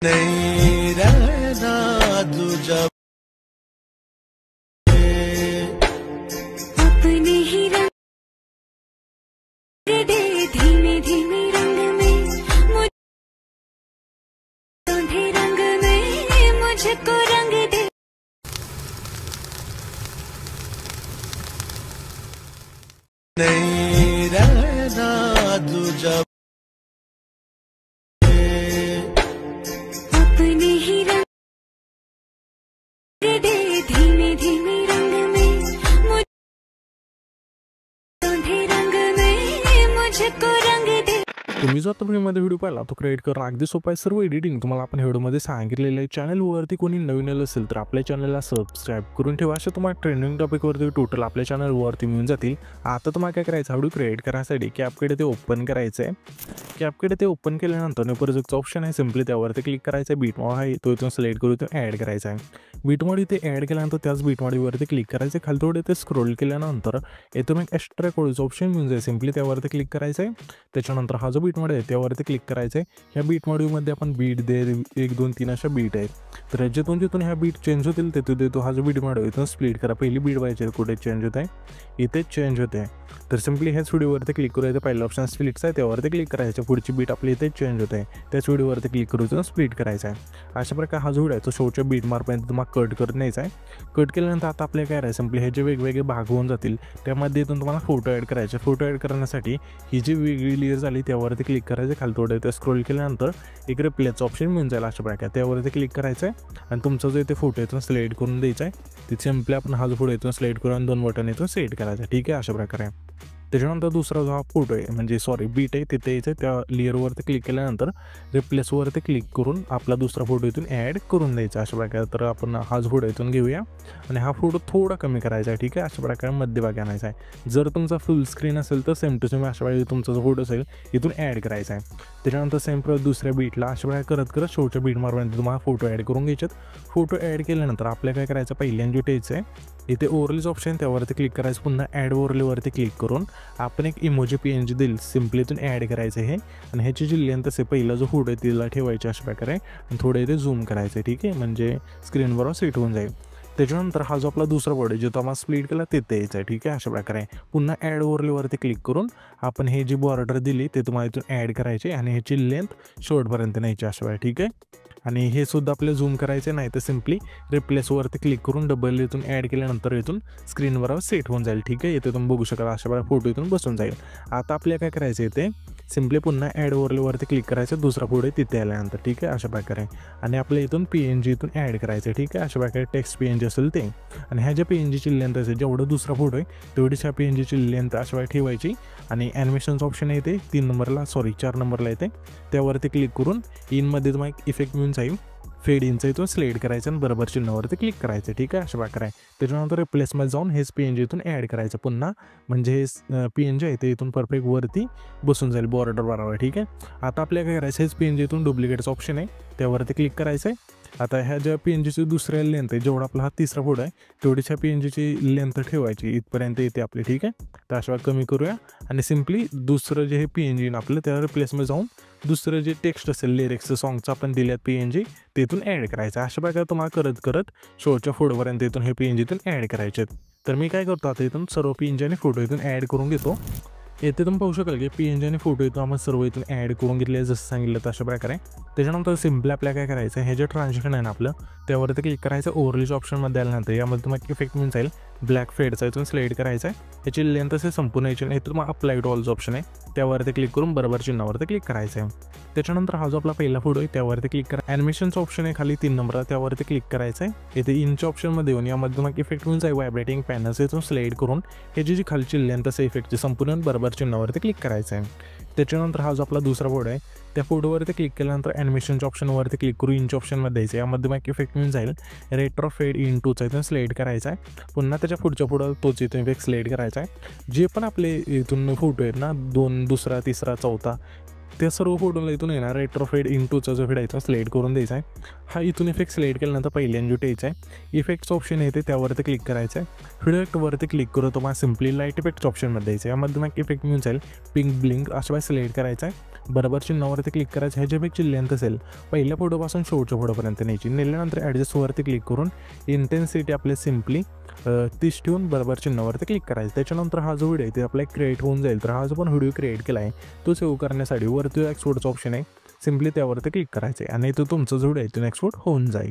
नहीं रहना तुझा अपने ही रंग दे धीमे धीमे रंग में मुझे रंग में मुझको रंग दे। नहीं रहना तुझा अपने ही रंग दे धीमे धीमे रंग में मुझे रंग में मुझको रंग दे। तुम्ही जो आता फ्रीमध्ये व्हिडिओ पाहिला तो क्रिएट करणं अगदी सोपं आहे। सर्व एडिटिंग तुम्हाला आपण व्हिडिओमध्ये सांगितलेलं आहे। चॅनलवरती कोणी नवीन आलं असेल तर आपल्या चॅनलला सबस्क्राईब करून ठेवा। अशा तुम्हाला ट्रेंडिंग टॉपिकवरती टोटल आपल्या चॅनलवरती मिळून जातील। आता तुम्हाला काय करायचं, व्हिडिओ क्रिएट करण्यासाठी कॅपकडे ते ओपन करायचं आहे। कॅपकडे ते ओपन केल्यानंतर प्रोजेक्टचा ऑप्शन आहे, सिम्पली त्यावरती क्लिक करायचं आहे। बीटमॉड आहे तो इथून सिलेक्ट करून तो ॲड करायचा आहे। बीटमॉड इथे ॲड केल्यानंतर त्याच बीटमॉडीवरती क्लिक करायचं आहे। खाली थोडे इथे स्क्रोल केल्यानंतर इथून एक एक्स्ट्रा कोडचा ऑप्शन मिळून जाईल, सिम्पली त्यावरती क्लिक करायचं आहे। त्याच्यानंतर हा जो बीटमॉड आहे त्यावरती क्लिक करायचं आहे। ह्या बीट मॉड्यूलमध्ये आपण बीट दे 1 2 3 अशा बीट आहेत, तर जिथून ह्या बीट चेंज होतील तिथून हा जो बीट मॉड्यूल इथून स्प्लिट करा। पहिली बीट पाहिजे कुठे चेंज होत आहे, इथे चेंज होते आहे, तर सिम्पली ह्याच व्हिडिओवरती क्लिक करू। इथे पहिला ऑप्शन स्प्लिटचा आहे त्यावरती क्लिक करायचं। पुढची बीट आपली इथे चेंज होते आहे, त्याच व्हिडिओवरती क्लिक करून स्प्लिट करायचा आहे। अशा प्रकारे हा जो व्हिडिओ आहे तो शेवटच्या बीट मार्कपर्यंत तुम्हाला कट करत न्यायचा आहे। कट केल्यानंतर आता आपल्याला काय आहे, सिम्पली हे जे वेगवेगळे भाग होऊन जातील त्यामध्ये इथून तुम्हाला फोटो ॲड करायचे। फोटो ॲड करण्यासाठी ही जी वेगळी लेयर झाली त्यावरती क्लिक करायचं। खाली थोडं इथे स्क्रोल केल्यानंतर एक रिप्लेसचा ऑप्शन मिळून जाईल अशा प्रकारे, त्यावरती क्लिक करायचं आहे आणि तुमचा जो इथे फोटो इथून सिलेक्ट करून द्यायचा आहे। तिथे सिम्पली आपण हा जो फोटो इथून सिलेक्ट करून 2 बटन इथून सेट करायचा, ठीक आहे अशा प्रकारे। त्याच्यानंतर दुसरा जो हा फोटो आहे म्हणजे बीट आहे तिथे यायचं, त्या लेअरवरती क्लिक केल्यानंतर रिप्लेसवरती क्लिक करून आपला दुसरा फोटो इथून ॲड करून द्यायचा अशा प्रकारे। तर आपण हा जो फोटो इथून घेऊया आणि हा फोटो थोडा कमी करायचा आहे, ठीक आहे अशा प्रकारे मध्यभागी आणायचा आहे। जर तुमचा फुल स्क्रीन असेल तर सेम टू सेम अशा प्रकारे तुमचा जो फोटो असेल इथून ॲड करायचा आहे। त्याच्यानंतर सेम दुसऱ्या बीटला अशा प्रकारे करत शेवटच्या बीट मार्कपर्यंत तुम्हाला फोटो ॲड करून घ्यायचे। फोटो ॲड केल्यानंतर आपल्याला काय करायचं, पहिल्यांदा टेच आहे इथे ओव्हरलेच ऑप्शन त्यावरती क्लिक करायचं। पुन्हा ॲड ओव्हरलेवरती क्लिक करून आपण एक इमोजी PNG देईल, सिम्पली इथून ॲड करायचं हे आणि ह्याची जी लेंथ असेल पहिला जो फोटो आहे तिला ठेवायची अशा प्रकारे आणि थोडं इथे झूम करायचं, ठीक आहे म्हणजे स्क्रीनवर सेट होऊन जाईल। त्याच्यानंतर हा जो आपला दुसरा फोटो आहे जो आम्हाला स्प्लिट केला तिथे यायचा आहे, ठीक आहे अशा प्रकारे। पुन्हा ॲड ओव्हरलेवरती क्लिक करून आपण हे जी बॉर्डर दिली ते तुम्हाला इथून ॲड करायचे आणि ह्याची लेंथ शेवटपर्यंत न्यायची अशा प्रकारे, ठीक आहे। आणि हे सुद्धा आपल्याला झूम करायचे नाही तर सिम्पली रिप्लेसवरती क्लिक करून डबल इथून ॲड केल्यानंतर इथून स्क्रीनवर सेट होऊन जाईल, ठीक आहे। इथे तुम्ही बघू शकाल अशा प्रकारे फोटो इथून बसून जाईल। आता आपल्याला काय करायचं इथे सिम्पली पुन्हा ॲड ओव्हरलेवरती क्लिक करायचं, दुसरा फोटो आहे तिथे आल्यानंतर, ठीक आहे अशा प्रकारे। आणि आपल्या इथून PNG इथून ॲड करायचं, ठीक आहे अशा प्रकारे। टेक्स्ट PNG असेल ते आणि ह्या ज्या PNGची लेंथ असेल जेवढं दुसरा फोटो आहे तेवढीच ह्या PNGची लेंथ अशा प्रकारे ठेवायची। आणि ॲनिमेशनचं ऑप्शन येते 4 नंबरला येते, त्यावरती क्लिक करून इनमध्ये तुम्हाला एक इफेक्ट मिळून जाईल, फेड इनचा इथून सिलेक्ट करायचं आणि बरोबर चिन्हावरती क्लिक करायचं, ठीक आहे अशा प्रकारे। त्याच्यानंतर रिप्लेसमध्ये जाऊन हेच PNG इथून ॲड करायचं पुन्हा, म्हणजे हे PNG आहे ते इथून परफेक्ट वरती बसून जाईल बॉर्डर बरोबर, ठीक आहे। आता आपल्याला काय करायचं, हेच PNG इथून डुप्लिकेटचं ऑप्शन आहे त्यावरती क्लिक करायचं आहे। आता ह्या ज्या PNGची दुसऱ्या लेंथ आहे जेवढा आपला हा तिसरा फोटो आहे तेवढीच ह्या PNGची लेंथ ठेवायची, इथपर्यंत येते आपली, ठीक आहे। तर अशा कमी करूया आणि सिम्पली दुसरं जे हे PNG आपलं त्या रिप्लेसमध्ये जाऊन दुसरं जे टेक्स्ट असेल लिरिक्सचं सॉंगचं आपण दिल्यात PNG तिथून ॲड करायचं। अशा प्रकारे तुम्हाला करत शेवटच्या फोटोपर्यंत इथून हे PNG इथून ॲड करायचे। तर मी काय करतो आता इथून सर्व PNG आणि फोटो इथून ॲड करून घेतो। येथे तुम्ही पाहू शकाल की PNG आणि फोटो इथून आपण सर्व इथून ॲड करून घेतले जसं सांगितलं तशा प्रकारे। त्याच्यानंतर सिम्पली आपल्याला काय करायचं, हे जे ट्रान्झॅक्शन आहे ना आपलं त्यावरती क्लिक करायचं। ओव्हरलेच ऑप्शनमध्ये आल्यानंतर यामध्ये तुम्हाला इफेक्ट मिळून जाईल, ब्लॅक फेडचा इथून सिलेक्ट करायचा आहे। याची लेंथ असेल संपूर्ण याची नाही तर मग अप्लाय टू ऑलचं ऑप्शन आहे त्यावरती क्लिक करून बरोबर चिन्हावरती क्लिक करायचं आहे। त्याच्यानंतर हा जो आपला पहिला फोटो आहे त्यावरती क्लिक करा, ॲनिमेशनचं ऑप्शन आहे खाली 3 नंबरला त्यावरती क्लिक करायचं आहे। इथे इनच्या ऑप्शनमध्ये येऊन यामध्ये तुम्हाला इफेक्ट मिळून जाईल, व्हायब्रेटिंग पॅनल्स इथून सिलेक्ट करून ह्याची जी खालची लेंथ असेल इफेक्टची संपूर्ण बरोबर चिन्हावरती क्लिक करायचं आहे। त्याच्यानंतर हा जो आपला दुसरा फोटो आहे त्या फोटोवरती क्लिक केल्यानंतर ॲनिमेशनच्या ऑप्शनवरती क्लिक करू, इनच्या ऑप्शनमध्ये द्यायचं, यामध्ये मग इफेक्ट मिळून जाईल रेट्रो फेड इन टूचा इथून सिलेक्ट करायचा आहे। पुन्हा त्याच्या पुढच्या फोटो तोच इथून इफेक्ट सिलेक्ट करायचा आहे। जे पण आपले इथून फोटो आहेत ना 2, दुसरा, तिसरा, चौथा त्या सर्व फोटोला इथून येणार रेट्रोफेड इंटूचा जो फेडायचा सिलेक्ट करून द्यायचा आहे. हा इथून इफेक्ट सिलेक्ट केल्यानंतर पहिल्यांदा यायचा आहे. इफेक्ट्स ऑप्शन येते त्यावरती क्लिक करायचं आहे. इफेक्टवरती क्लिक करू तुम्हाला सिम्पली लाईट इफेक्ट्स ऑप्शनमध्ये द्यायचं आहे. यामध्ये मग इफेक्ट मिळून जाईल पिंक ब्लिंक अशा वेळेस सिलेक्ट करायचा आहे. बरोबर चिन्हावरती क्लिक करायचं. ह्याच्या इफेक्टची लेंथ असेल पहिल्या फोटोपासून शेवटच्या फोटोपर्यंत न्यायची. नेल्यानंतर ॲडजस्टवरती क्लिक करून इंटेन्सिटी आपले सिम्पली 30 ठेवून बरोबर चिन्हावरती क्लिक करायचं. त्याच्यानंतर हा जो व्हिडिओ आहे ते आपला क्रिएट होऊन जाईल. तर हा जो पण व्हिडिओ क्रिएट केला आहे तो सेव्ह करण्यासाठी वरती एक्सपोर्टचा ऑप्शन आहे, सिम्पली त्यावरती क्लिक करायचं आहे आणि तो तुमचा जो व्हिडिओ आहे तो एक्सपोर्ट होऊन जाईल.